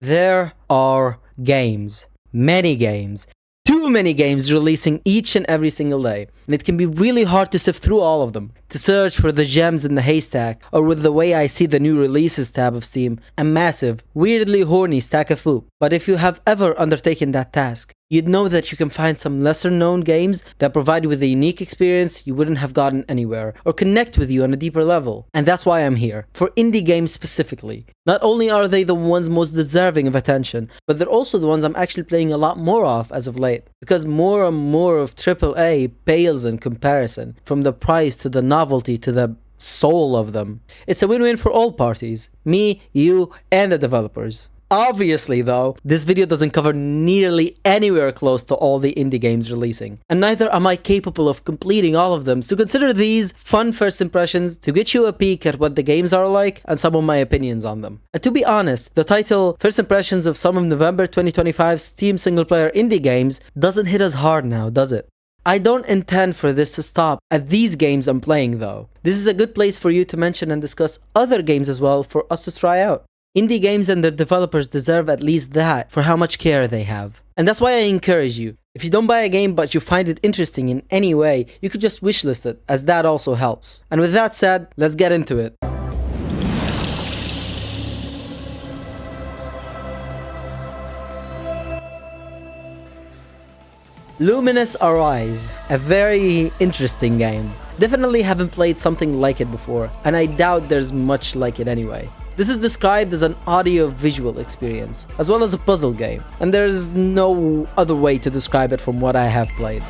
There are games, many games, too many games releasing each and every single day, and it can be really hard to sift through all of them, to search for the gems in the haystack, or with the way I see the new releases tab of Steam, a massive, weirdly horny stack of poop. But if you have ever undertaken that task, you'd know that you can find some lesser known games that provide you with a unique experience you wouldn't have gotten anywhere, or connect with you on a deeper level. And that's why I'm here, for indie games specifically. Not only are they the ones most deserving of attention, but they're also the ones I'm actually playing a lot more of as of late, because more and more of AAA pales in comparison, from the price to the novelty to the soul of them. It's a win-win for all parties, me, you, and the developers. Obviously though, this video doesn't cover nearly anywhere close to all the indie games releasing, and neither am I capable of completing all of them, so consider these fun first impressions to get you a peek at what the games are like and some of my opinions on them. And to be honest, the title First Impressions of Some of November 2025 Steam Single Player Indie Games doesn't hit as hard now, does it? I don't intend for this to stop at these games I'm playing though. This is a good place for you to mention and discuss other games as well for us to try out. Indie games and their developers deserve at least that for how much care they have. And that's why I encourage you, if you don't buy a game but you find it interesting in any way, you could just wishlist it, as that also helps. And with that said, let's get into it. Lumines Arise, a very interesting game. Definitely haven't played something like it before, and I doubt there's much like it anyway. This is described as an audio-visual experience, as well as a puzzle game, and there's no other way to describe it from what I have played.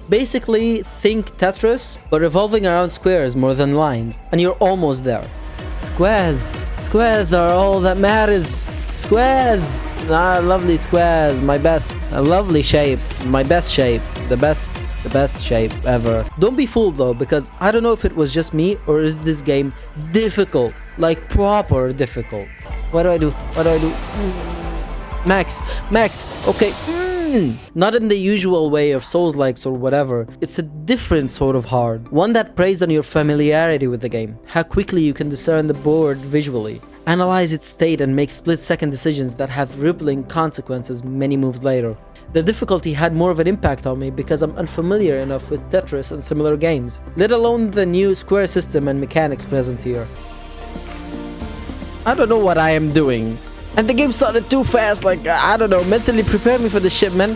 Basically, think Tetris, but revolving around squares more than lines, and you're almost there. Squares are all that matters. Squares! Ah, lovely squares, my best. A lovely shape, my best shape, the best shape ever. Don't be fooled though, because I don't know if it was just me or is this game difficult, like proper difficult. What do I do? Max, okay. Not in the usual way of Souls-likes or whatever. It's a different sort of hard. One that preys on your familiarity with the game, how quickly you can discern the board visually, analyze its state and make split-second decisions that have rippling consequences many moves later. The difficulty had more of an impact on me because I'm unfamiliar enough with Tetris and similar games, let alone the new square system and mechanics present here. I don't know what I am doing. And the game started too fast, like, I don't know, mentally prepare me for the shit, man.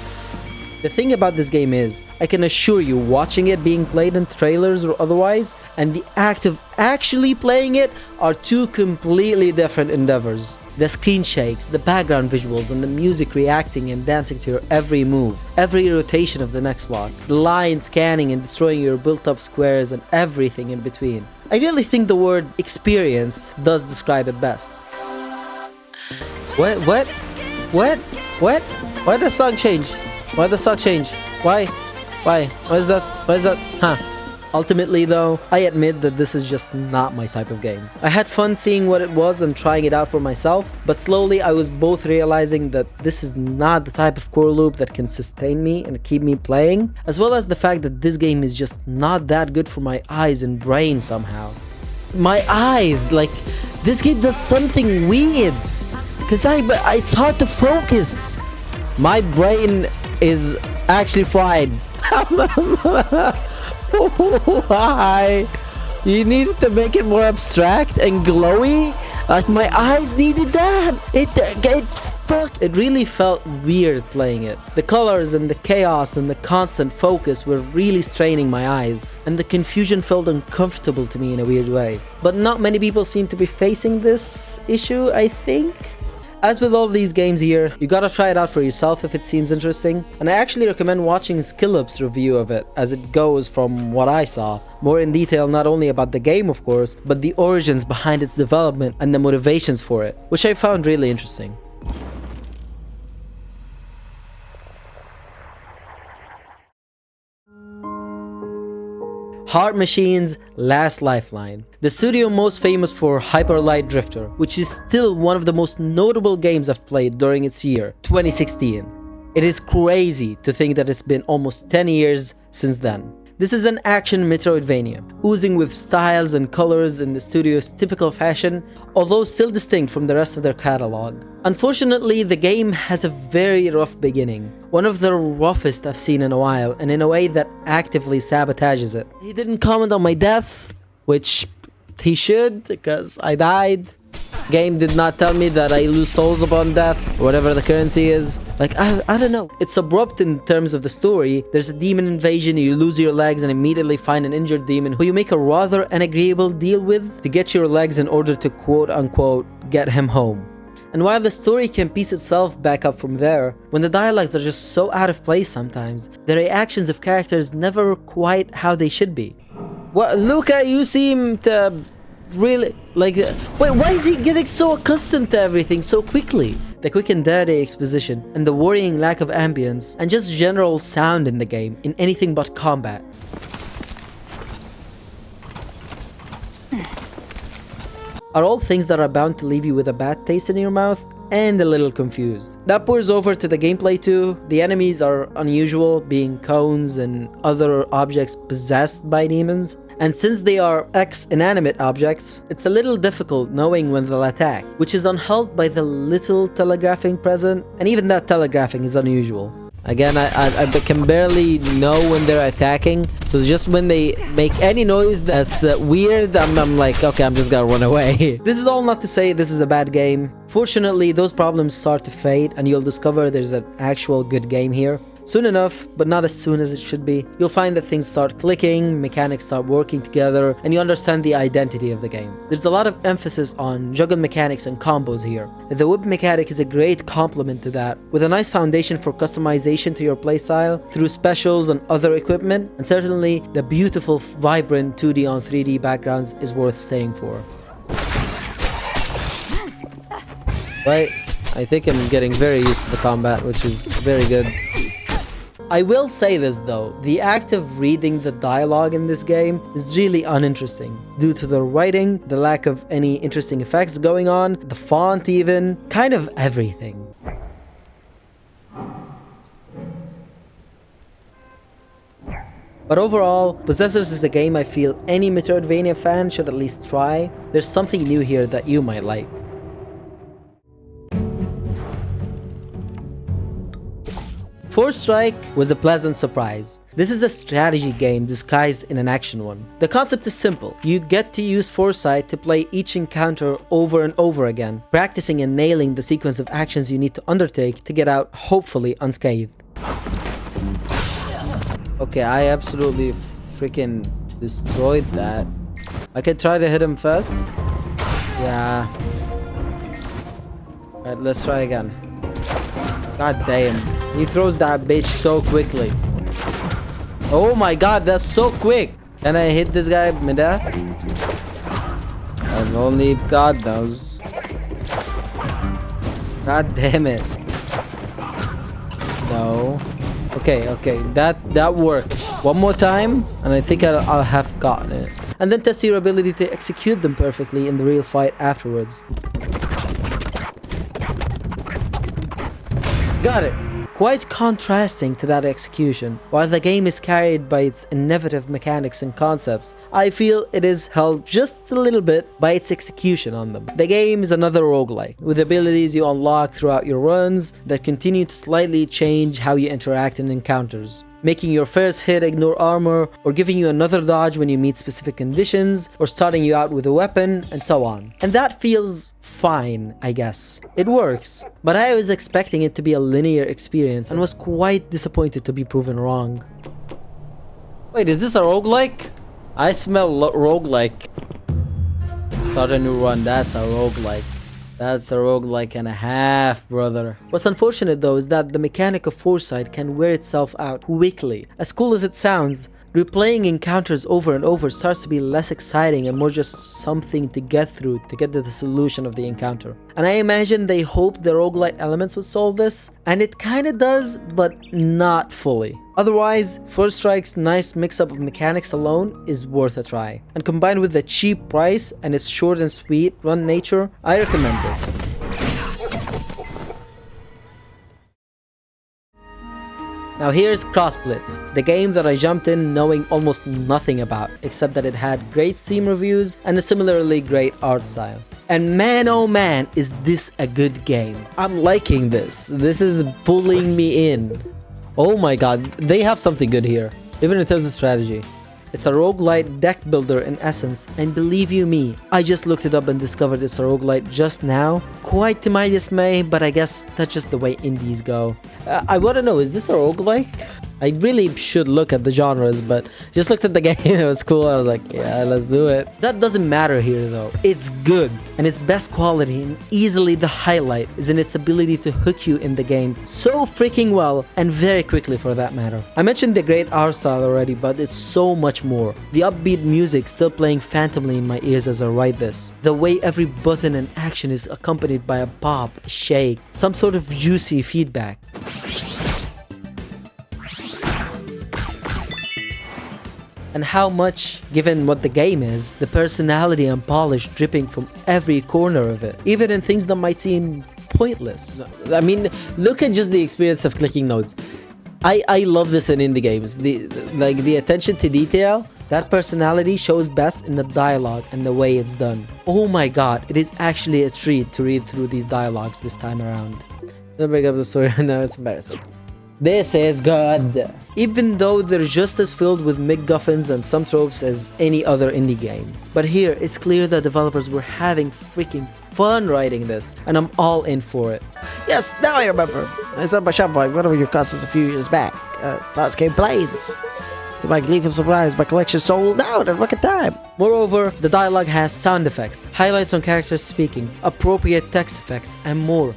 The thing about this game is, I can assure you, watching it being played in trailers or otherwise, and the act of actually playing it are two completely different endeavors. The screen shakes, the background visuals, and the music reacting and dancing to your every move, every rotation of the next block, the line scanning and destroying your built-up squares and everything in between. I really think the word experience does describe it best. What? Why did the song change? Why is that? Huh. Ultimately though, I admit that this is just not my type of game. I had fun seeing what it was and trying it out for myself, but slowly I was both realizing that this is not the type of core loop that can sustain me and keep me playing, as well as the fact that this game is just not that good for my eyes and brain somehow. My eyes, like, this game does something weird. Cause it's hard to focus. My brain is actually fried. Why? You needed to make it more abstract and glowy? Like my eyes needed that. It really felt weird playing it. The colors and the chaos and the constant focus were really straining my eyes, and the confusion felt uncomfortable to me in a weird way. But not many people seem to be facing this issue, I think. As with all these games here, you gotta try it out for yourself if it seems interesting, and I actually recommend watching Skillup's review of it, as it goes from what I saw, more in detail not only about the game of course, but the origins behind its development and the motivations for it, which I found really interesting. Heart Machine's Last Lifeline, the studio most famous for Hyper Light Drifter, which is still one of the most notable games I've played during its year, 2016. It is crazy to think that it's been almost 10 years since then. This is an action Metroidvania, oozing with styles and colors in the studio's typical fashion, although still distinct from the rest of their catalog. Unfortunately, the game has a very rough beginning, one of the roughest I've seen in a while, and in a way that actively sabotages it. He didn't comment on my death, which he should, because I died. Game did not tell me that I lose souls upon death, or whatever the currency is. Like, I don't know. It's abrupt in terms of the story. There's a demon invasion, you lose your legs and immediately find an injured demon who you make a rather unagreeable deal with to get your legs in order to quote-unquote get him home. And while the story can piece itself back up from there, when the dialogues are just so out of place sometimes, the reactions of characters never quite how they should be. What, Luca, you seem to really like, wait, why is he getting so accustomed to everything so quickly? The quick and dirty exposition, and the worrying lack of ambience, and just general sound in the game, in anything but combat. Are all things that are bound to leave you with a bad taste in your mouth and a little confused. That pours over to the gameplay too. The enemies are unusual, being cones and other objects possessed by demons. And since they are inanimate objects, it's a little difficult knowing when they'll attack, which is unhelped by the little telegraphing present, and even that telegraphing is unusual. Again, I can barely know when they're attacking, so just when they make any noise that's weird, I'm like, okay, I'm just gonna run away. This is all not to say this is a bad game. Fortunately, those problems start to fade, and you'll discover there's an actual good game here. Soon enough, but not as soon as it should be, you'll find that things start clicking, mechanics start working together, and you understand the identity of the game. There's a lot of emphasis on juggle mechanics and combos here. The whip mechanic is a great complement to that, with a nice foundation for customization to your playstyle through specials and other equipment, and certainly the beautiful, vibrant 2D on 3D backgrounds is worth staying for. Right, I think I'm getting very used to the combat, which is very good. I will say this though, the act of reading the dialogue in this game is really uninteresting, due to the writing, the lack of any interesting effects going on, the font even, kind of everything. But overall, Possessors is a game I feel any Metroidvania fan should at least try. There's something new here that you might like. Forestrike was a pleasant surprise. This is a strategy game disguised in an action one. The concept is simple. You get to use foresight to play each encounter over and over again, practicing and nailing the sequence of actions you need to undertake to get out, hopefully, unscathed. Okay, I absolutely freaking destroyed that. I could try to hit him first. Yeah. Alright, let's try again. God damn. He throws that bitch so quickly. Oh my god, that's so quick. Can I hit this guy mid-air? I've only God knows. God damn it. No. Okay, that works. One more time, and I think I'll have gotten it. And then test your ability to execute them perfectly in the real fight afterwards. Got it. Quite contrasting to that execution. While the game is carried by its innovative mechanics and concepts, I feel it is held just a little bit by its execution on them. The game is another roguelike, with abilities you unlock throughout your runs that continue to slightly change how you interact in encounters, making your first hit ignore armor, or giving you another dodge when you meet specific conditions, or starting you out with a weapon, and so on. And that feels fine, I guess. It works, but I was expecting it to be a linear experience and was quite disappointed to be proven wrong. Wait, is this a roguelike? I smell roguelike. Start a new run, that's a roguelike. That's a roguelike and a half, brother. What's unfortunate though is that the mechanic of foresight can wear itself out quickly. As cool as it sounds, replaying encounters over and over starts to be less exciting and more just something to get through to get to the solution of the encounter. And I imagine they hoped the roguelite elements would solve this, and it kinda does, but not fully. Otherwise, Forestrike's nice mix-up of mechanics alone is worth a try. And combined with the cheap price and its short and sweet run nature, I recommend this. Now here's Cross Blitz, the game that I jumped in knowing almost nothing about, except that it had great Steam reviews and a similarly great art style. And man oh man, is this a good game. I'm liking this. This is pulling me in. Oh my god, they have something good here, even in terms of strategy. It's a roguelite deck builder in essence, and believe you me, I just looked it up and discovered it's a roguelite just now. Quite to my dismay, but I guess that's just the way indies go. I wanna know, is this a roguelike? I really should look at the genres, but just looked at the game, it was cool, I was like, yeah, let's do it. That doesn't matter here though, it's good, and its best quality and easily the highlight is in its ability to hook you in the game so freaking well, and very quickly for that matter. I mentioned the great art style already, but it's so much more. The upbeat music still playing phantomly in my ears as I write this. The way every button and action is accompanied by a pop, a shake, some sort of juicy feedback. And how much, given what the game is, the personality and polish dripping from every corner of it, even in things that might seem pointless. I mean, look at just the experience of clicking notes. I love this in indie games. The attention to detail, that personality shows best in the dialogue and the way it's done. Oh my god, it is actually a treat to read through these dialogues this time around. Don't bring up the story, no, it's embarrassing. This is good! Even though they're just as filled with MacGuffins and some tropes as any other indie game. But here, it's clear that developers were having freaking fun writing this, and I'm all in for it. Yes, now I remember. I said my shop by one of your customers a few years back. Stars came blades. To my gleeful surprise, my collection sold out in record time. Moreover, the dialogue has sound effects, highlights on characters speaking, appropriate text effects, and more.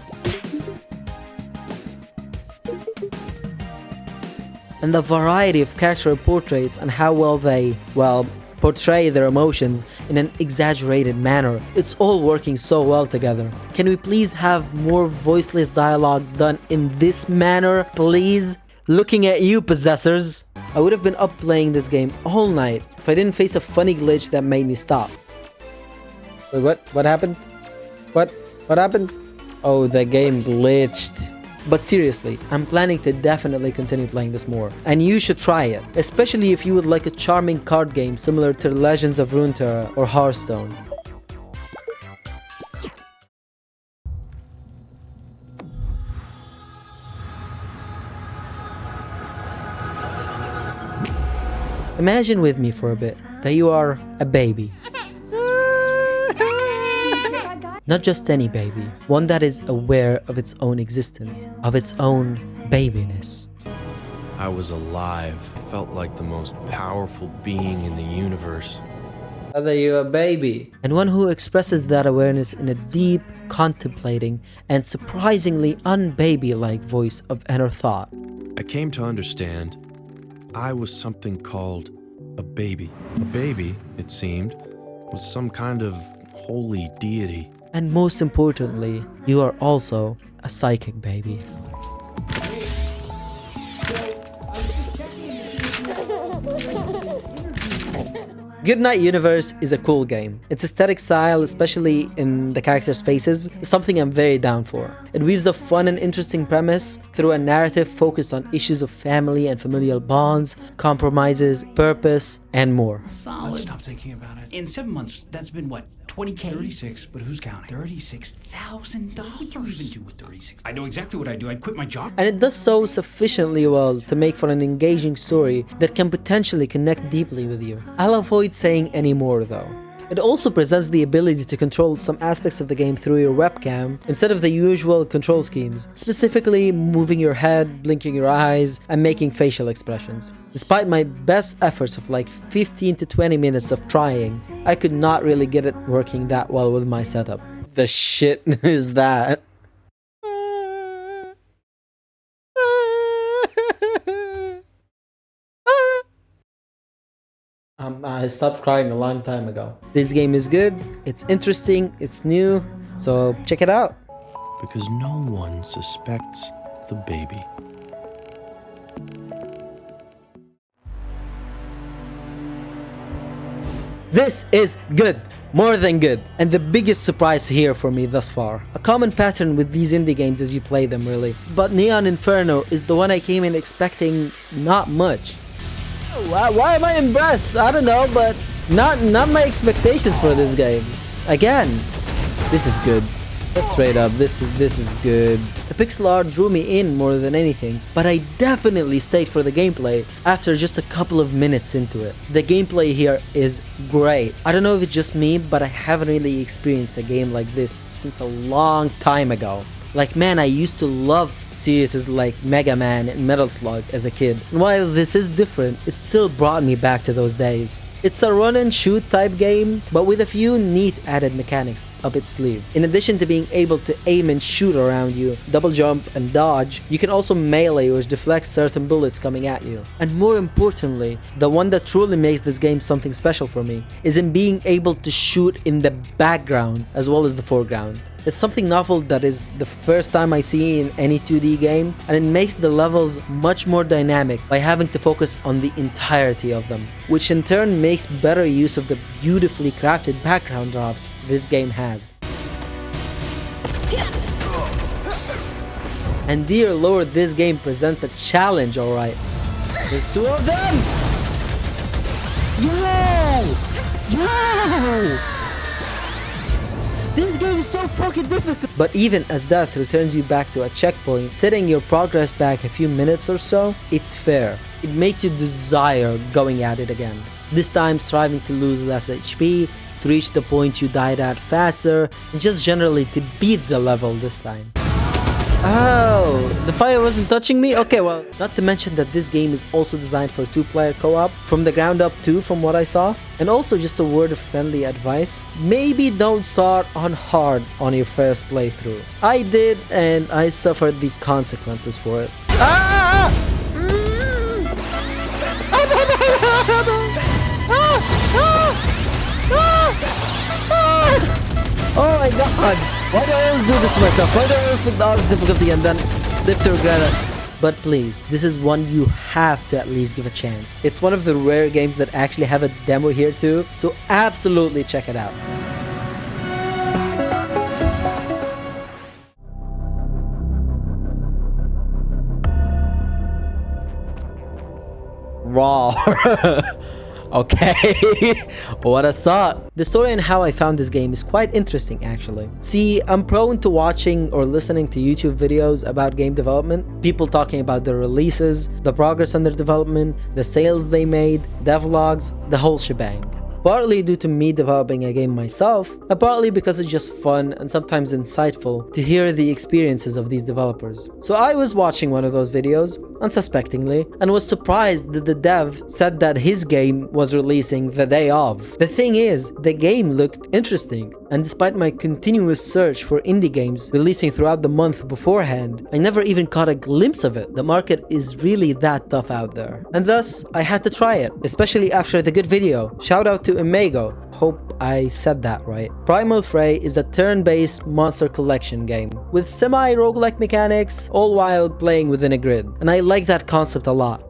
And the variety of character portraits and how well they, well, portray their emotions in an exaggerated manner. It's all working so well together. Can we please have more voiceless dialogue done in this manner, please? Looking at you, Possessors! I would have been up playing this game all night if I didn't face a funny glitch that made me stop. Wait, what? What happened? What happened? Oh, the game glitched. But seriously, I'm planning to definitely continue playing this more, and you should try it, especially if you would like a charming card game similar to Legends of Runeterra or Hearthstone. Imagine with me for a bit that you are a baby. Not just any baby, one that is aware of its own existence, of its own babiness. I was alive, felt like the most powerful being in the universe. Are you a baby? And one who expresses that awareness in a deep, contemplating, and surprisingly unbaby-like voice of inner thought. I came to understand I was something called a baby. A baby, it seemed, was some kind of holy deity. And most importantly, you are also a psychic baby. Goodnight Universe is a cool game. Its aesthetic style, especially in the characters' faces, is something I'm very down for. It weaves a fun and interesting premise through a narrative focused on issues of family and familial bonds, compromises, purpose, and more. Solid. Let's stop thinking about it. In 7 months, that's been what? 20K? 36, but who's counting? $36,000. What would you even do with 36? I know exactly what I'd do. I'd quit my job. And it does so sufficiently well to make for an engaging story that can potentially connect deeply with you. I'll avoid saying any more though. It also presents the ability to control some aspects of the game through your webcam instead of the usual control schemes, specifically moving your head, blinking your eyes, and making facial expressions. Despite my best efforts of like 15 to 20 minutes of trying, I could not really get it working that well with my setup. The shit is that? I stopped crying a long time ago. This game is good, it's interesting, it's new, so check it out. Because no one suspects the baby. This is good. More than good. And the biggest surprise here for me thus far. A common pattern with these indie games as you play them, really. But Neon Inferno is the one I came in expecting not much. Why am I impressed? I don't know, but not my expectations for this game. Again, this is good. Straight up, this is good. The pixel art drew me in more than anything, but I definitely stayed for the gameplay after just a couple of minutes into it. The gameplay here is great. I don't know if it's just me, but I haven't really experienced a game like this since a long time ago. Like, man, I used to love series like Mega Man and Metal Slug as a kid. And while this is different, it still brought me back to those days. It's a run and shoot type game, but with a few neat added mechanics up its sleeve. In addition to being able to aim and shoot around you, double jump and dodge, you can also melee or deflect certain bullets coming at you. And more importantly, the one that truly makes this game something special for me is in being able to shoot in the background as well as the foreground. It's something novel that is the first time I see in any 2D game, and it makes the levels much more dynamic by having to focus on the entirety of them, which in turn makes better use of the beautifully crafted background drops this game has. And dear lord, this game presents a challenge, alright. There's two of them! Yo! Yo! This game is so fucking difficult! But even as death returns you back to a checkpoint, setting your progress back a few minutes or so, it's fair. It makes you desire going at it again. This time striving to lose less HP, to reach the point you died at faster, and just generally to beat the level this time. Oh, the fire wasn't touching me? Okay, well, not to mention that this game is also designed for 2-player co-op, from the ground up too, from what I saw. And also just a word of friendly advice, maybe don't start on hard on your first playthrough. I did, and I suffered the consequences for it. Ah! Oh my god! Why do I always do this to myself? Why do I always pick the hardest difficulty and then live to regret it? But please, this is one you have to at least give a chance. It's one of the rare games that actually have a demo here too, so absolutely check it out. Raw. Okay, what a thought. The story and how I found this game is quite interesting actually. See, I'm prone to watching or listening to YouTube videos about game development, people talking about their releases, the progress on their development, the sales they made, devlogs, the whole shebang. Partly due to me developing a game myself, and partly because it's just fun and sometimes insightful to hear the experiences of these developers. So I was watching one of those videos, unsuspectingly, and was surprised that the dev said that his game was releasing the day of. The thing is, the game looked interesting, and despite my continuous search for indie games releasing throughout the month beforehand, I never even caught a glimpse of it. The market is really that tough out there. And thus, I had to try it, especially after the good video. Shout out to Imago. Hope I said that right. Primal Fray is a turn-based monster collection game with semi-roguelike mechanics, all while playing within a grid. And I like that concept a lot.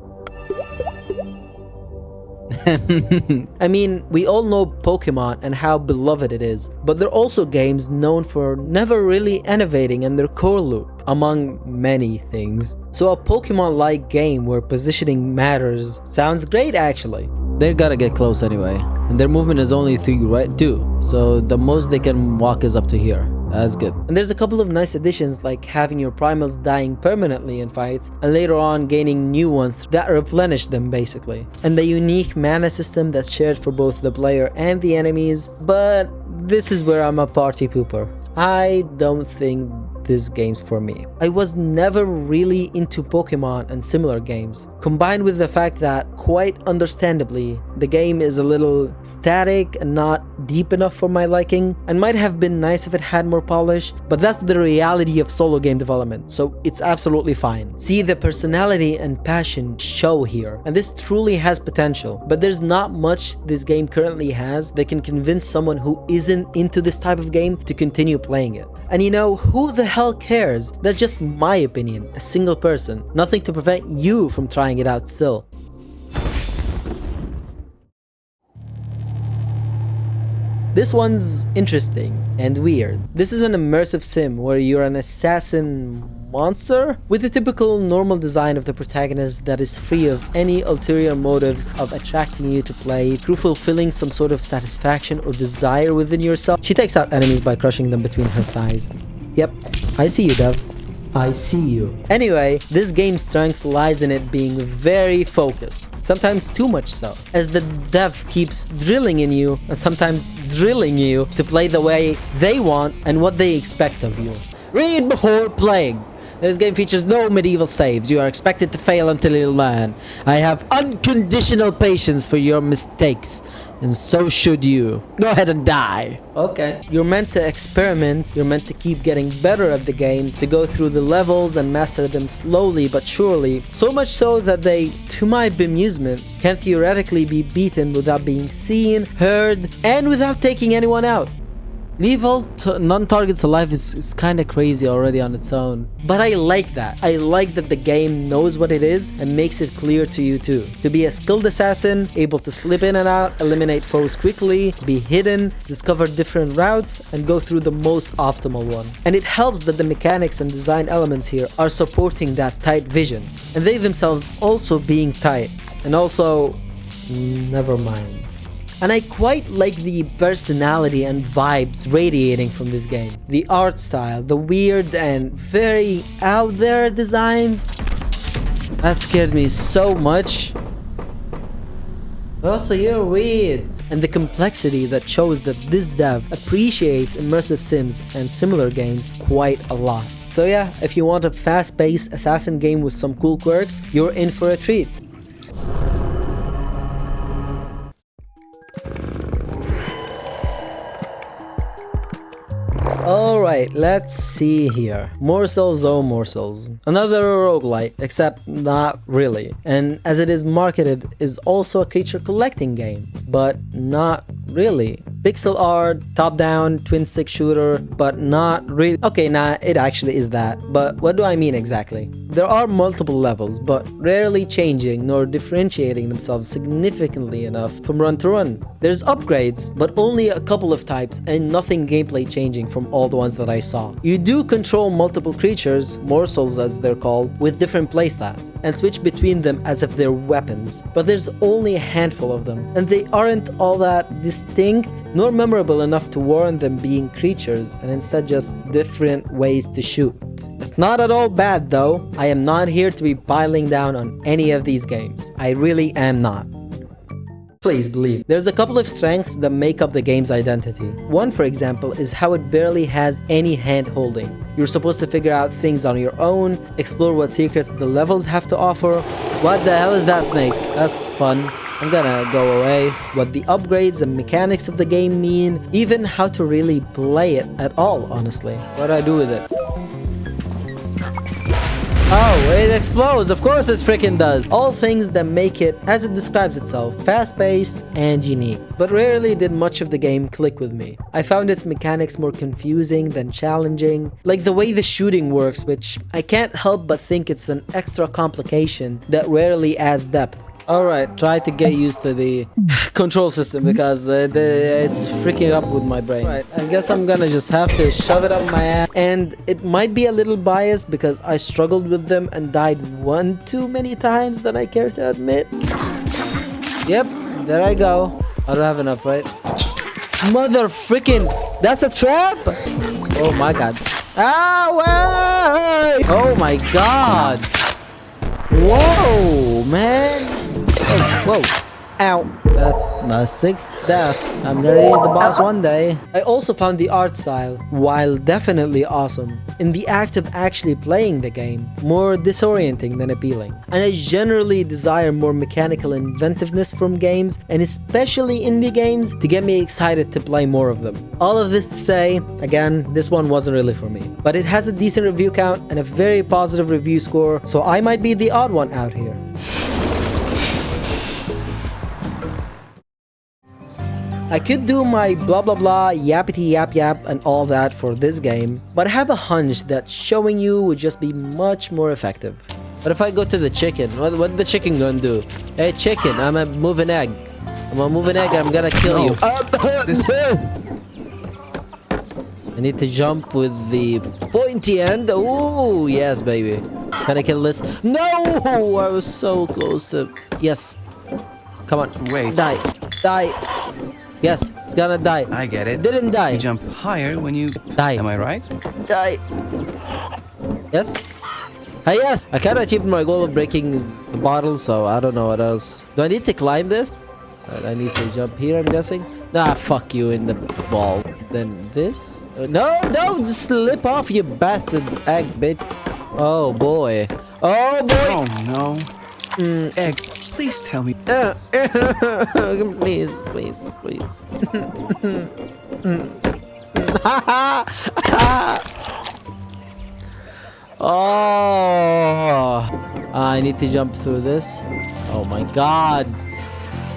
I mean, we all know Pokemon and how beloved it is, but they're also games known for never really innovating in their core loop, among many things. So a Pokemon-like game where positioning matters sounds great actually. They gotta get close anyway, and their movement is only 3, right? 2, so the most they can walk is up to here. That's good. And there's a couple of nice additions like having your primals dying permanently in fights and later on gaining new ones that replenish them basically. And the unique mana system that's shared for both the player and the enemies, but this is where I'm a party pooper. I don't think this game's for me. I was never really into Pokemon and similar games, combined with the fact that, quite understandably, the game is a little static and not deep enough for my liking, and might have been nice if it had more polish, but that's the reality of solo game development, so it's absolutely fine. See, the personality and passion show here, and this truly has potential, but there's not much this game currently has that can convince someone who isn't into this type of game to continue playing it. And you know, who the hell cares? That's just my opinion, a single person. Nothing to prevent you from trying it out still. This one's interesting and weird. This is an immersive sim where you're an assassin monster with the typical normal design of the protagonist that is free of any ulterior motives of attracting you to play through fulfilling some sort of satisfaction or desire within yourself. She takes out enemies by crushing them between her thighs. Yep, I see you, Dev. I see you. Anyway, this game's strength lies in it being very focused, sometimes too much so, as the dev keeps drilling in you and sometimes drilling you to play the way they want and what they expect of you. Read before playing. This game features no medieval saves. You are expected to fail until you learn. I have unconditional patience for your mistakes, and so should you. Go ahead and die. Okay. You're meant to experiment. You're meant to keep getting better at the game, to go through the levels and master them slowly but surely. So much so that they, to my bemusement, can theoretically be beaten without being seen, heard, and without taking anyone out. Leave all non-targets alive is kind of crazy already on its own. But I like that. I like that the game knows what it is and makes it clear to you too. To be a skilled assassin, able to slip in and out, eliminate foes quickly, be hidden, discover different routes, and go through the most optimal one. And it helps that the mechanics and design elements here are supporting that tight vision. And they themselves also being tight. And also, never mind. And I quite like the personality and vibes radiating from this game. The art style, the weird and very out there designs. That scared me so much. Also, you're weird. And the complexity that shows that this dev appreciates immersive sims and similar games quite a lot. So yeah, if you want a fast-paced assassin game with some cool quirks, you're in for a treat. Alright, let's see here. Morsels, oh Morsels. Another roguelite, except not really. And as it is marketed, is also a creature collecting game, but not really. Pixel art, top-down, twin-stick shooter, but not really. Okay, nah, it actually is that. But what do I mean exactly? There are multiple levels, but rarely changing nor differentiating themselves significantly enough from run to run. There's upgrades, but only a couple of types and nothing gameplay changing from all the ones that I saw. You do control multiple creatures, morsels as they're called, with different playstyles, and switch between them as if they're weapons, but there's only a handful of them, and they aren't all that distinct nor memorable enough to warrant them being creatures, and instead just different ways to shoot. It's not at all bad though. I am not here to be piling down on any of these games. I really am not. Please believe. There's a couple of strengths that make up the game's identity. One, for example, is how it barely has any hand-holding. You're supposed to figure out things on your own, explore what secrets the levels have to offer. What the hell is that snake? That's fun. I'm gonna go away. What the upgrades and mechanics of the game mean, even how to really play it at all, honestly. What do I do with it? Oh, it explodes. Of course it freaking does. All things that make it, as it describes itself, fast-paced and unique. But rarely did much of the game click with me. I found its mechanics more confusing than challenging. Like the way the shooting works, which I can't help but think it's an extra complication that rarely adds depth. Alright, try to get used to the control system because it's freaking up with my brain. Right, I guess I'm gonna just have to shove it up my ass. And it might be a little biased because I struggled with them and died one too many times than I care to admit. Yep, there I go. I don't have enough, right? Mother freaking! That's a trap! Oh my god. Ah, wait! Oh my god! Whoa, man! Oh, whoa. Ow. That's my 6th death. I'm gonna reach the boss one day. I also found the art style, while definitely awesome, in the act of actually playing the game, more disorienting than appealing. And I generally desire more mechanical inventiveness from games, and especially indie games, to get me excited to play more of them. All of this to say, again, this one wasn't really for me. But it has a decent review count and a very positive review score, so I might be the odd one out here. I could do my blah blah blah, yappity yap yap and all that for this game, but I have a hunch that showing you would just be much more effective. But if I go to the chicken, what the chicken gonna do? Hey chicken, I'm a moving egg. I'm a moving egg, I'm gonna kill you. I need to jump with the pointy end. Ooh, yes, baby. Can I kill this? No! I was so close to... Yes. Come on. Wait. Die. Die. Yes, it's gonna die. I get it. Didn't die. You jump higher when you... Die. Am I right? Die. Yes? Ah, yes! I kinda achieved my goal of breaking the bottle, so I don't know what else. Do I need to climb this? I need to jump here, I'm guessing. Ah, fuck you in the ball. Then this? No, don't slip off, you bastard egg, bitch. Oh, boy. Oh, boy! Oh, no. Egg, please tell me. Please, please, please. Oh, I need to jump through this. Oh my god.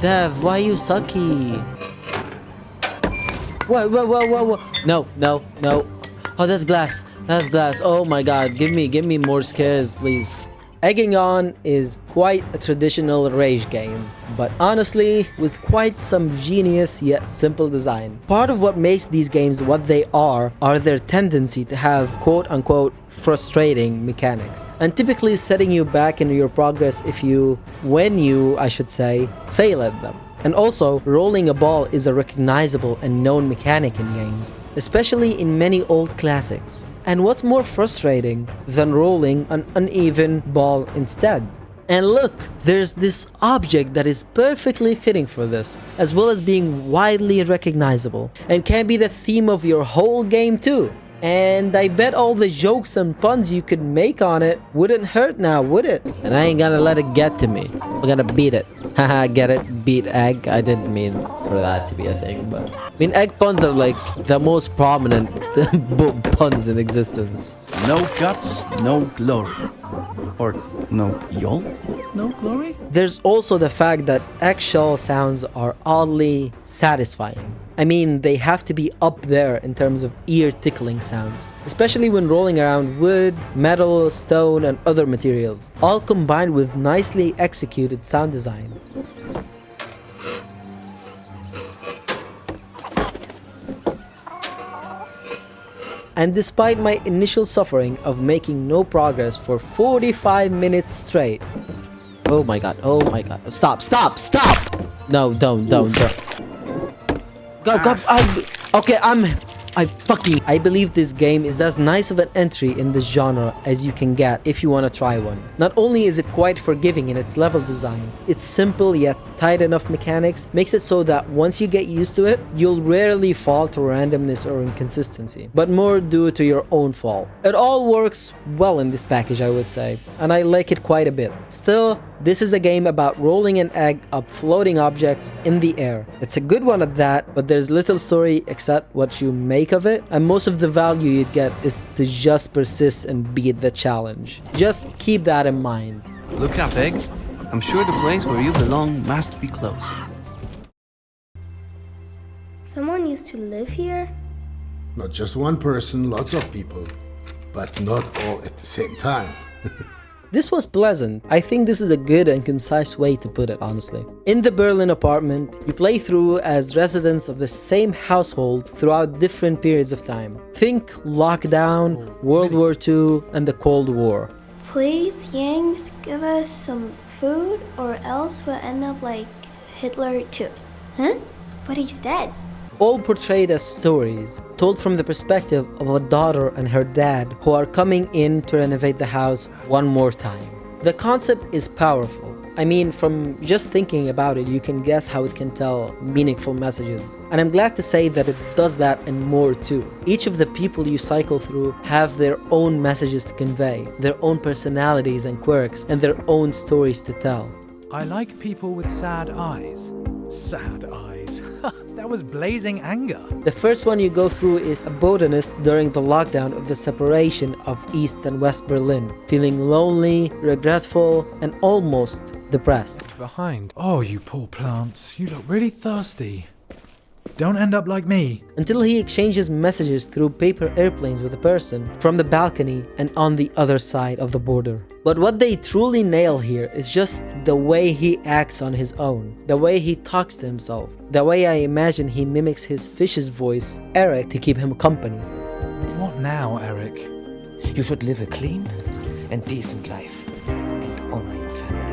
Dev, why you sucky? Whoa. No. Oh, that's glass. That's glass. Oh my god. Give me more scares, please. Egging On is quite a traditional rage game, but honestly, with quite some genius yet simple design. Part of what makes these games what they are their tendency to have quote-unquote frustrating mechanics, and typically setting you back in your progress when you, I should say, fail at them. And also, rolling a ball is a recognizable and known mechanic in games, especially in many old classics. And what's more frustrating than rolling an uneven ball instead? And look, there's this object that is perfectly fitting for this, as well as being widely recognizable, and can be the theme of your whole game too. And I bet all the jokes and puns you could make on it wouldn't hurt now, would it? And I ain't gonna let it get to me. We're gonna beat it. Haha, get it? Beat egg? I didn't mean for that to be a thing, but... I mean, egg puns are like the most prominent puns in existence. No guts, no glory. Or no yol, no glory? There's also the fact that eggshell sounds are oddly satisfying. I mean, they have to be up there in terms of ear-tickling sounds, especially when rolling around wood, metal, stone, and other materials, all combined with nicely executed sound design. And despite my initial suffering of making no progress for 45 minutes straight... Oh my god, stop! No, don't. God, I believe this game is as nice of an entry in this genre as you can get if you want to try one. Not only is it quite forgiving in its level design, its simple yet tight enough mechanics makes it so that once you get used to it, you'll rarely fall to randomness or inconsistency, but more due to your own fault. It all works well in this package, I would say, and I like it quite a bit. Still, this is a game about rolling an egg up floating objects in the air. It's a good one at that, but there's little story except what you make of it, and most of the value you'd get is to just persist and beat the challenge. Just keep that in mind. Look up, Egg. I'm sure the place where you belong must be close. Someone used to live here? Not just one person, lots of people, but not all at the same time. This was pleasant. I think this is a good and concise way to put it, honestly. In the Berlin apartment, you play through as residents of the same household throughout different periods of time. Think lockdown, World War II, and the Cold War. Please, Yangs, give us some food or else we'll end up like Hitler too. Huh? But he's dead. All portrayed as stories, told from the perspective of a daughter and her dad who are coming in to renovate the house one more time. The concept is powerful. I mean, from just thinking about it, you can guess how it can tell meaningful messages. And I'm glad to say that it does that and more too. Each of the people you cycle through have their own messages to convey, their own personalities and quirks, and their own stories to tell. I like people with sad eyes. Sad eyes. That was blazing anger. The first one you go through is a botanist during the lockdown of the separation of East and West Berlin, feeling lonely, regretful, and almost depressed. Behind. Oh, you poor plants. You look really thirsty. Don't end up like me. Until he exchanges messages through paper airplanes with a person from the balcony and on the other side of the border. But what they truly nail here is just the way he acts on his own, the way he talks to himself, the way I imagine he mimics his fish's voice, Eric, to keep him company. now, Eric? You should live a clean and decent life and honor your family.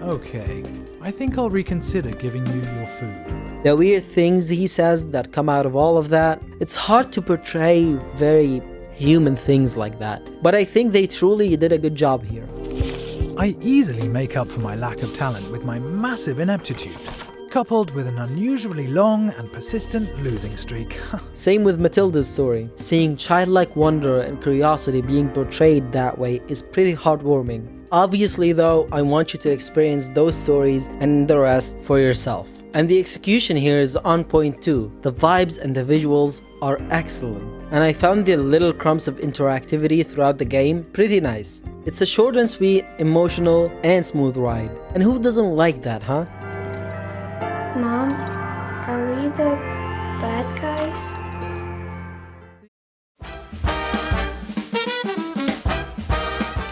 Okay, I think I'll reconsider giving you your food. The weird things he says that come out of all of that, it's hard to portray very human things like that. But I think they truly did a good job here. I easily make up for my lack of talent with my massive ineptitude, coupled with an unusually long and persistent losing streak. Same with Matilda's story. Seeing childlike wonder and curiosity being portrayed that way is pretty heartwarming. Obviously though, I want you to experience those stories and the rest for yourself. And the execution here is on point too. The vibes and the visuals are excellent. And I found the little crumbs of interactivity throughout the game pretty nice. It's a short and sweet, emotional, and smooth ride. And who doesn't like that, huh? Mom, are we the bad guys?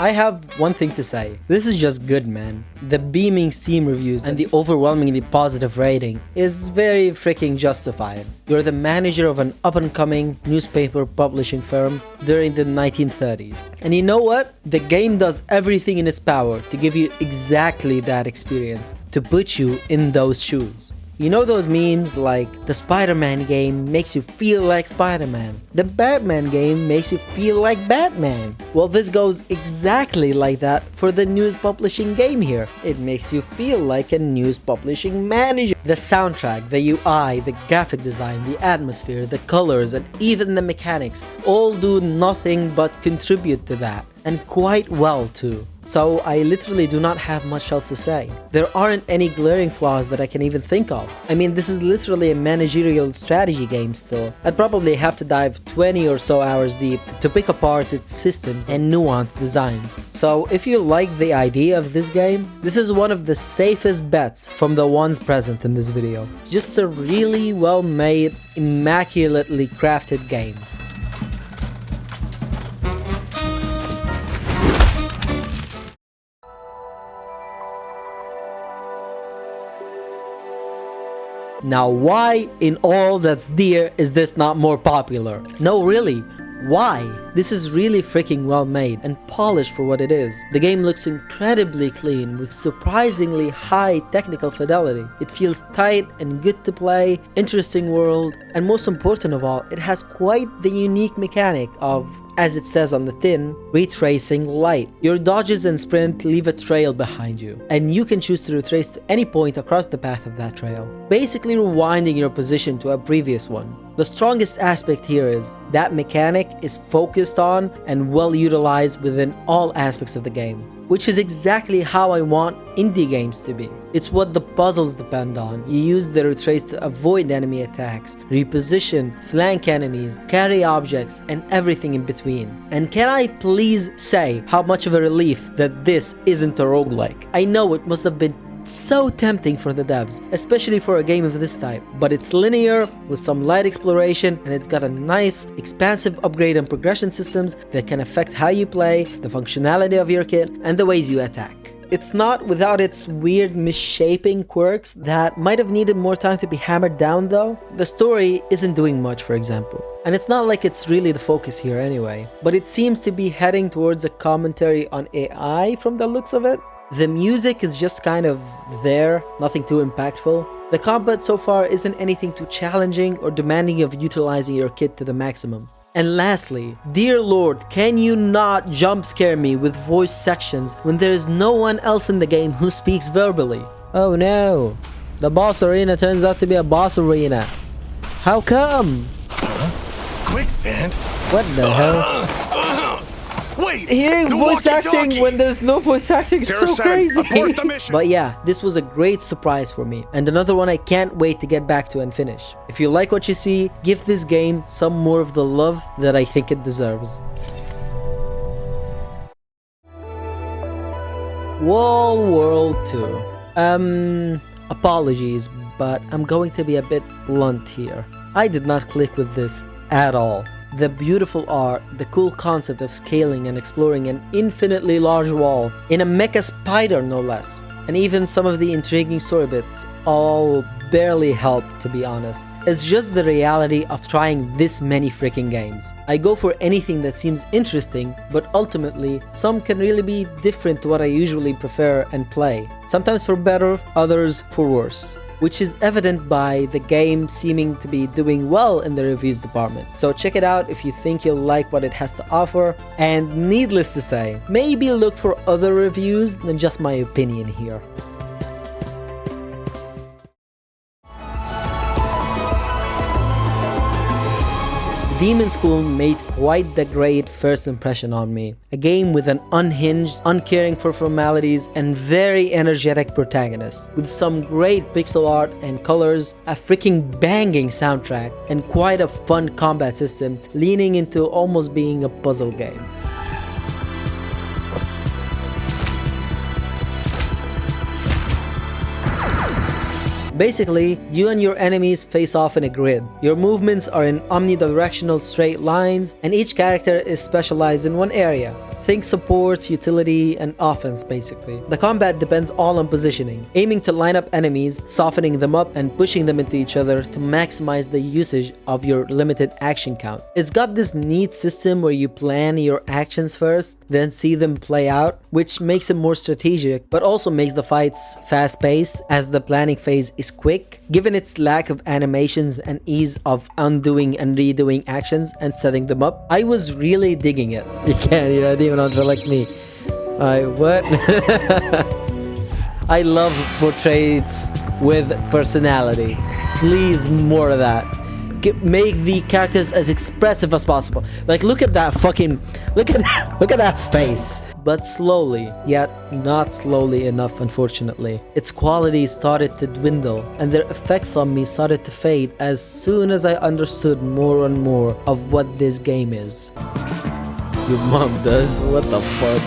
I have one thing to say. This is just good, man. The beaming Steam reviews and the overwhelmingly positive rating is very freaking justified. You're the manager of an up-and-coming newspaper publishing firm during the 1930s. And you know what? The game does everything in its power to give you exactly that experience, to put you in those shoes. You know those memes like the Spider-Man game makes you feel like Spider-Man, the Batman game makes you feel like Batman. Well, this goes exactly like that for the news publishing game here. It makes you feel like a news publishing manager. The soundtrack, the UI, the graphic design, the atmosphere, the colors, and even the mechanics all do nothing but contribute to that, and quite well too. So I literally do not have much else to say. There aren't any glaring flaws that I can even think of. I mean, this is literally a managerial strategy game still. I'd probably have to dive 20 or so hours deep to pick apart its systems and nuanced designs. So if you like the idea of this game, this is one of the safest bets from the ones present in this video. Just a really well-made, immaculately crafted game. Now why in all that's dear is this not more popular? No, really, why? This is really freaking well made and polished for what it is. The game looks incredibly clean with surprisingly high technical fidelity. It feels tight and good to play, interesting world, and most important of all, it has quite the unique mechanic of, as it says on the tin, retracing light. Your dodges and sprint leave a trail behind you, and you can choose to retrace to any point across the path of that trail, basically rewinding your position to a previous one. The strongest aspect here is that mechanic is focused on and well utilized within all aspects of the game, which is exactly how I want indie games to be. It's what the puzzles depend on. You use the retrace to avoid enemy attacks, reposition, flank enemies, carry objects, and everything in between. And can I please say how much of a relief that this isn't a roguelike? I know it must have been so tempting for the devs, especially for a game of this type, but it's linear with some light exploration, and it's got a nice expansive upgrade and progression systems that can affect how you play, the functionality of your kit, and the ways you attack. It's not without its weird misshaping quirks that might have needed more time to be hammered down though. The story isn't doing much, for example, and it's not like it's really the focus here anyway, but it seems to be heading towards a commentary on AI from the looks of it. The music is just kind of there, nothing too impactful. The combat so far isn't anything too challenging or demanding of utilizing your kit to the maximum. And lastly, dear Lord, can you not jump scare me with voice sections when there is no one else in the game who speaks verbally? Oh no, the boss arena turns out to be a boss arena. How come? Quicksand? What the hell? Wait! Hearing voice acting when there's no voice acting is so crazy. But yeah, this was a great surprise for me, and another one I can't wait to get back to and finish. If you like what you see, give this game some more of the love that I think it deserves. Wall World 2. Apologies, but I'm going to be a bit blunt here. I did not click with this at all. The beautiful art, the cool concept of scaling and exploring an infinitely large wall, in a mecha spider no less, and even some of the intriguing story bits all barely help, to be honest. It's just the reality of trying this many freaking games. I go for anything that seems interesting, but ultimately, some can really be different to what I usually prefer and play. Sometimes for better, others for worse, which is evident by the game seeming to be doing well in the reviews department. So check it out if you think you'll like what it has to offer, and needless to say, maybe look for other reviews than just my opinion here. Demonschool made quite the great first impression on me. A game with an unhinged, uncaring for formalities, and very energetic protagonist, with some great pixel art and colors, a freaking banging soundtrack, and quite a fun combat system, leaning into almost being a puzzle game. Basically, you and your enemies face off in a grid. Your movements are in omnidirectional straight lines, and each character is specialized in one area. Think support, utility, and offense basically. The combat depends all on positioning, aiming to line up enemies, softening them up, and pushing them into each other to maximize the usage of your limited action count. It's got this neat system where you plan your actions first, then see them play out, which makes it more strategic, but also makes the fights fast-paced as the planning phase is quick, given its lack of animations and ease of undoing and redoing actions and setting them up. I was really digging it. You don't even like me. What? I love portraits with personality. Please, more of that. Make the characters as expressive as possible. Like, look at that fucking, look at that face. But slowly, yet not slowly enough, unfortunately. Its quality started to dwindle, and their effects on me started to fade as soon as I understood more and more of what this game is. Your mom does? What the fuck?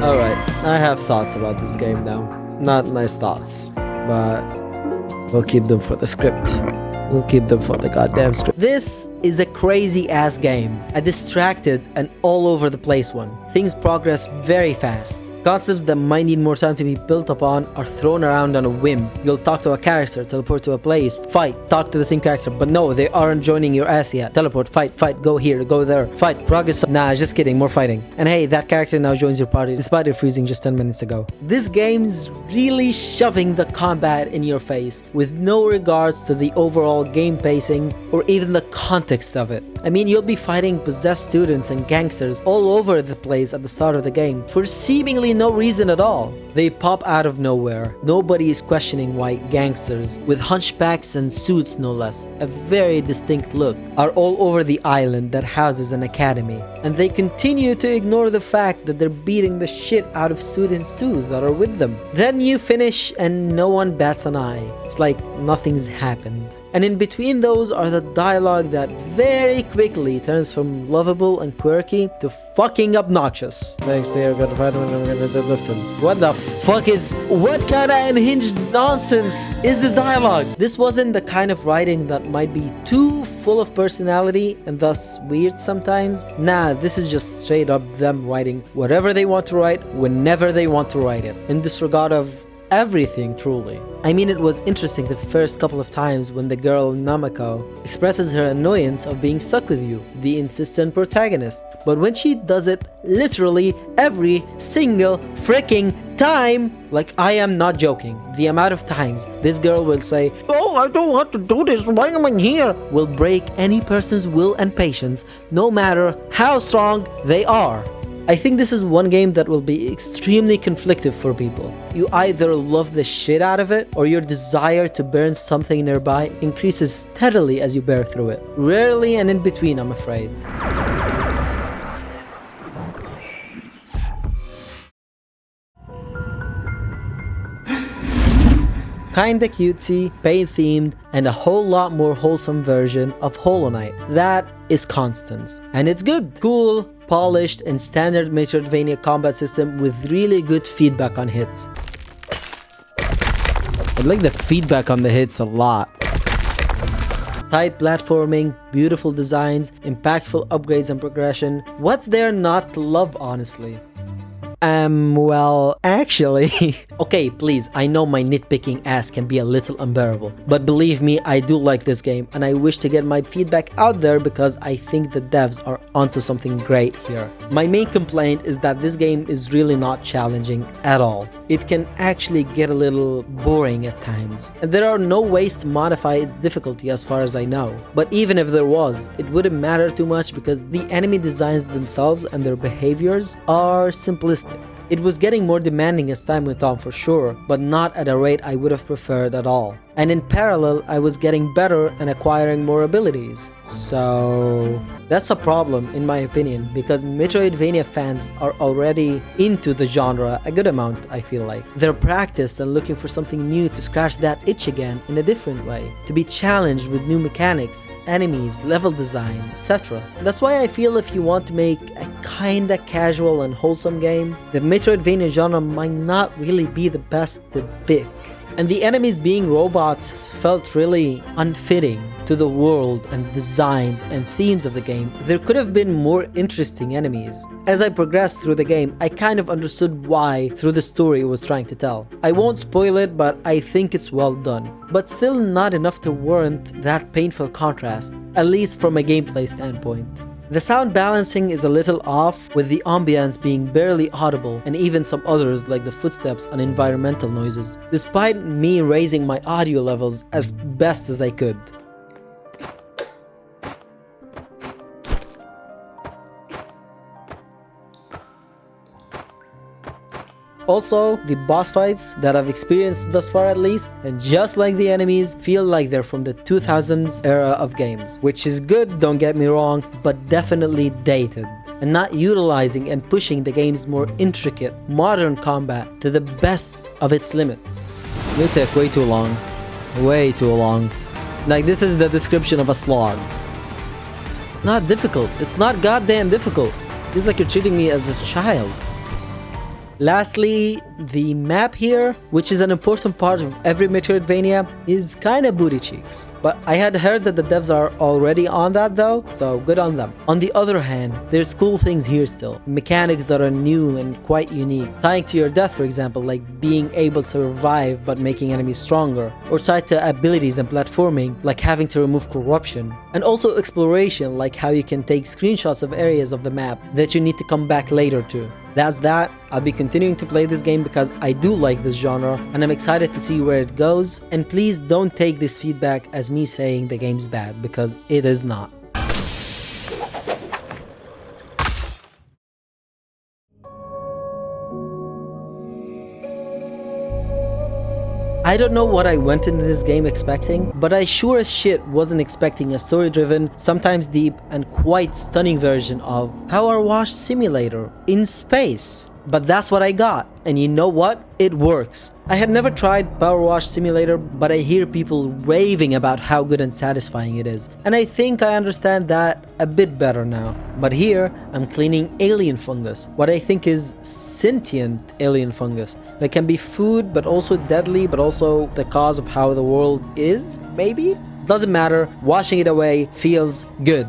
Alright, I have thoughts about this game now. Not nice thoughts, but we'll keep them for the script. We'll keep them for the goddamn script. This is a crazy ass game. A distracted and all over the place one. Things progress very fast. Concepts that might need more time to be built upon are thrown around on a whim. You'll talk to a character, teleport to a place, fight, talk to the same character, but no, they aren't joining your ass yet. Teleport, fight, go here, go there, fight, progress. Nah, just kidding, more fighting. And hey, that character now joins your party, despite refusing just 10 minutes ago. This game's really shoving the combat in your face, with no regards to the overall game pacing, or even the context of it. I mean, you'll be fighting possessed students and gangsters all over the place at the start of the game, for seemingly no reason at all. They pop out of nowhere. Nobody is questioning why gangsters, with hunchbacks and suits no less, a very distinct look, are all over the island that houses an academy. And they continue to ignore the fact that they're beating the shit out of students too that are with them. Then you finish and no one bats an eye. It's like nothing's happened. And in between those are the dialogue that very quickly turns from lovable and quirky to fucking obnoxious. Thanks to your good friend, I'm gonna deadlift him. What the fuck is... What kind of unhinged nonsense is this dialogue? This wasn't the kind of writing that might be too full of personality and thus weird sometimes. Nah, this is just straight up them writing whatever they want to write, whenever they want to write it, in disregard of everything, truly. I mean, it was interesting the first couple of times when the girl Namako expresses her annoyance of being stuck with you, the insistent protagonist. But when she does it literally every single freaking time, like, I am not joking, the amount of times this girl will say, "Oh, I don't want to do this, why am I here?" will break any person's will and patience, no matter how strong they are. I think this is one game that will be extremely conflictive for people. You either love the shit out of it, or your desire to burn something nearby increases steadily as you bear through it. Rarely an in-between, I'm afraid. Kinda cutesy, pain-themed, and a whole lot more wholesome version of Hollow Knight. That is Constance. And it's good, cool, polished, and standard Metroidvania combat system with really good feedback on hits. I like the feedback on the hits a lot. Tight platforming, beautiful designs, impactful upgrades and progression. What's there not to love, honestly? Well, actually... Okay, please, I know my nitpicking ass can be a little unbearable, but believe me, I do like this game, and I wish to get my feedback out there because I think the devs are onto something great here. My main complaint is that this game is really not challenging at all. It can actually get a little boring at times, and there are no ways to modify its difficulty as far as I know. But even if there was, it wouldn't matter too much because the enemy designs themselves and their behaviors are simplistic. It was getting more demanding as time went on for sure, but not at a rate I would have preferred at all. And in parallel, I was getting better and acquiring more abilities. So that's a problem in my opinion, because Metroidvania fans are already into the genre a good amount, I feel like. They're practiced and looking for something new to scratch that itch again in a different way, to be challenged with new mechanics, enemies, level design, etc. That's why I feel if you want to make a kinda casual and wholesome game, the Metroidvania genre might not really be the best to pick. And the enemies being robots felt really unfitting to the world and designs and themes of the game. There could have been more interesting enemies. As I progressed through the game, I kind of understood why through the story it was trying to tell. I won't spoil it, but I think it's well done. But still not enough to warrant that painful contrast, at least from a gameplay standpoint. The sound balancing is a little off, with the ambience being barely audible and even some others like the footsteps and environmental noises, despite me raising my audio levels as best as I could. Also, the boss fights that I've experienced thus far at least, and just like the enemies, feel like they're from the 2000s era of games, which is good, don't get me wrong, but definitely dated, and not utilizing and pushing the game's more intricate, modern combat to the best of its limits. You took way too long. Way too long. Like, this is the description of a slog. It's not difficult. It's not goddamn difficult. Feels like you're treating me as a child. Lastly, the map here, which is an important part of every Metroidvania, is kinda booty cheeks. But I had heard that the devs are already on that though, so good on them. On the other hand, there's cool things here still. Mechanics that are new and quite unique. Tying to your death, for example, like being able to revive but making enemies stronger. Or tied to abilities and platforming, like having to remove corruption. And also exploration, like how you can take screenshots of areas of the map that you need to come back later to. That's that. I'll be continuing to play this game because I do like this genre and I'm excited to see where it goes. And please don't take this feedback as me saying the game's bad, because it is not. I don't know what I went into this game expecting, but I sure as shit wasn't expecting a story-driven, sometimes deep, and quite stunning version of Power Wash Simulator in space. But that's what I got, and you know what? It works. I had never tried Power Wash Simulator, but I hear people raving about how good and satisfying it is, and I think I understand that a bit better now. But here, I'm cleaning alien fungus, what I think is sentient alien fungus, that can be food, but also deadly, but also the cause of how the world is, maybe? Doesn't matter, washing it away feels good.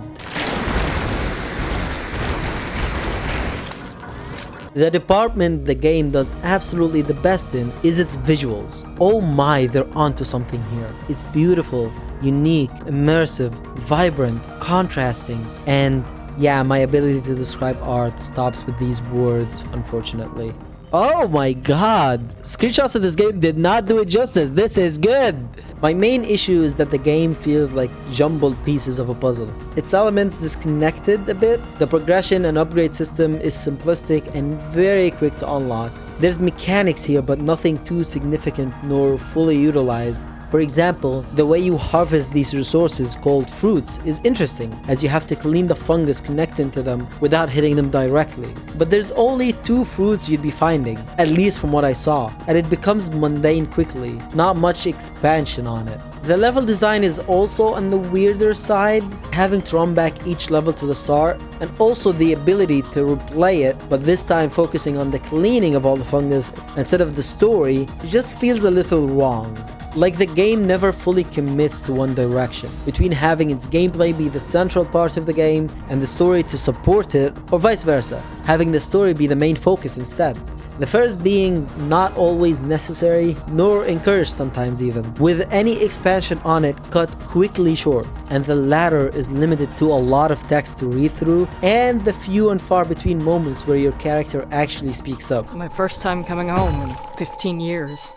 The department the game does absolutely the best in is its visuals. Oh my, they're onto something here. It's beautiful, unique, immersive, vibrant, contrasting, and yeah, my ability to describe art stops with these words, unfortunately. Oh my god! Screenshots of this game did not do it justice. This is good! My main issue is that the game feels like jumbled pieces of a puzzle. Its elements disconnected a bit. The progression and upgrade system is simplistic and very quick to unlock. There's mechanics here, but nothing too significant nor fully utilized. For example, the way you harvest these resources called fruits is interesting, as you have to clean the fungus connecting to them without hitting them directly. But there's only 2 fruits you'd be finding, at least from what I saw, and it becomes mundane quickly, not much expansion on it. The level design is also on the weirder side, having to run back each level to the start, and also the ability to replay it, but this time focusing on the cleaning of all the fungus instead of the story, it just feels a little wrong. Like the game never fully commits to one direction, between having its gameplay be the central part of the game and the story to support it, or vice versa, having the story be the main focus instead. The first being not always necessary, nor encouraged sometimes even, with any expansion on it cut quickly short, and the latter is limited to a lot of text to read through, and the few and far between moments where your character actually speaks up. My first time coming home in 15 years.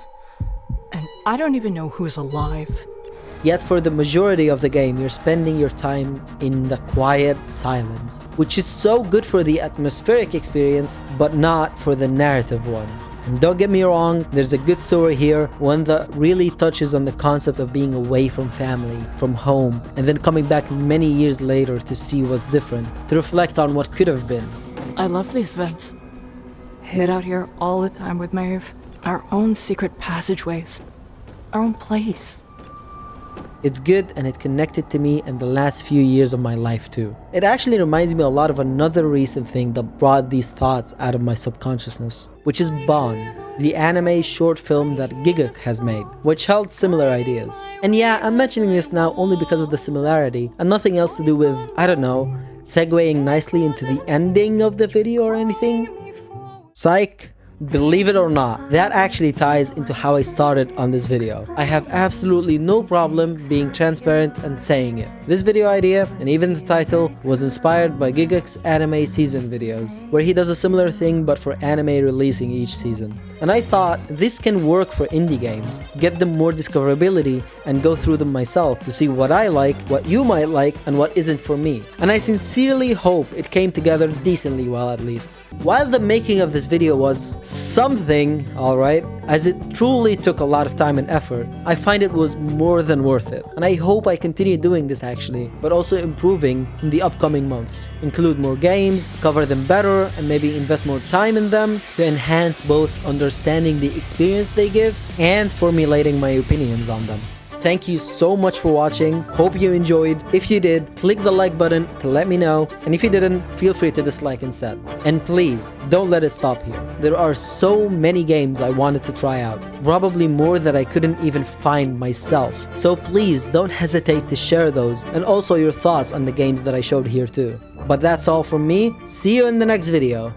And I don't even know who's alive. Yet for the majority of the game, you're spending your time in the quiet silence, which is so good for the atmospheric experience, but not for the narrative one. And don't get me wrong, there's a good story here, one that really touches on the concept of being away from family, from home, and then coming back many years later to see what's different, to reflect on what could have been. I love these vents. Hid out here all the time with Maeve. Our own secret passageways. Our own place. It's good, and it connected to me in the last few years of my life too. It actually reminds me a lot of another recent thing that brought these thoughts out of my subconsciousness, which is Bond, the anime short film that Gigguk has made, which held similar ideas. And yeah, I'm mentioning this now only because of the similarity, and nothing else to do with, I don't know, segueing nicely into the ending of the video or anything. Psych. Believe it or not, that actually ties into how I started on this video. I have absolutely no problem being transparent and saying it. This video idea, and even the title, was inspired by Gigguk's anime season videos, where he does a similar thing but for anime releasing each season. And I thought this can work for indie games, get them more discoverability and go through them myself to see what I like, what you might like, and what isn't for me. And I sincerely hope it came together decently well at least. While the making of this video was something, alright, as it truly took a lot of time and effort, I find it was more than worth it. And I hope I continue doing this actually, but also improving in the upcoming months. Include more games, cover them better, and maybe invest more time in them to enhance both understanding the experience they give and formulating my opinions on them. Thank you so much for watching, hope you enjoyed. If you did, click the like button to let me know, and if you didn't, feel free to dislike instead. And please, don't let it stop here. There are so many games I wanted to try out, probably more that I couldn't even find myself. So please don't hesitate to share those, and also your thoughts on the games that I showed here too. But that's all from me, see you in the next video.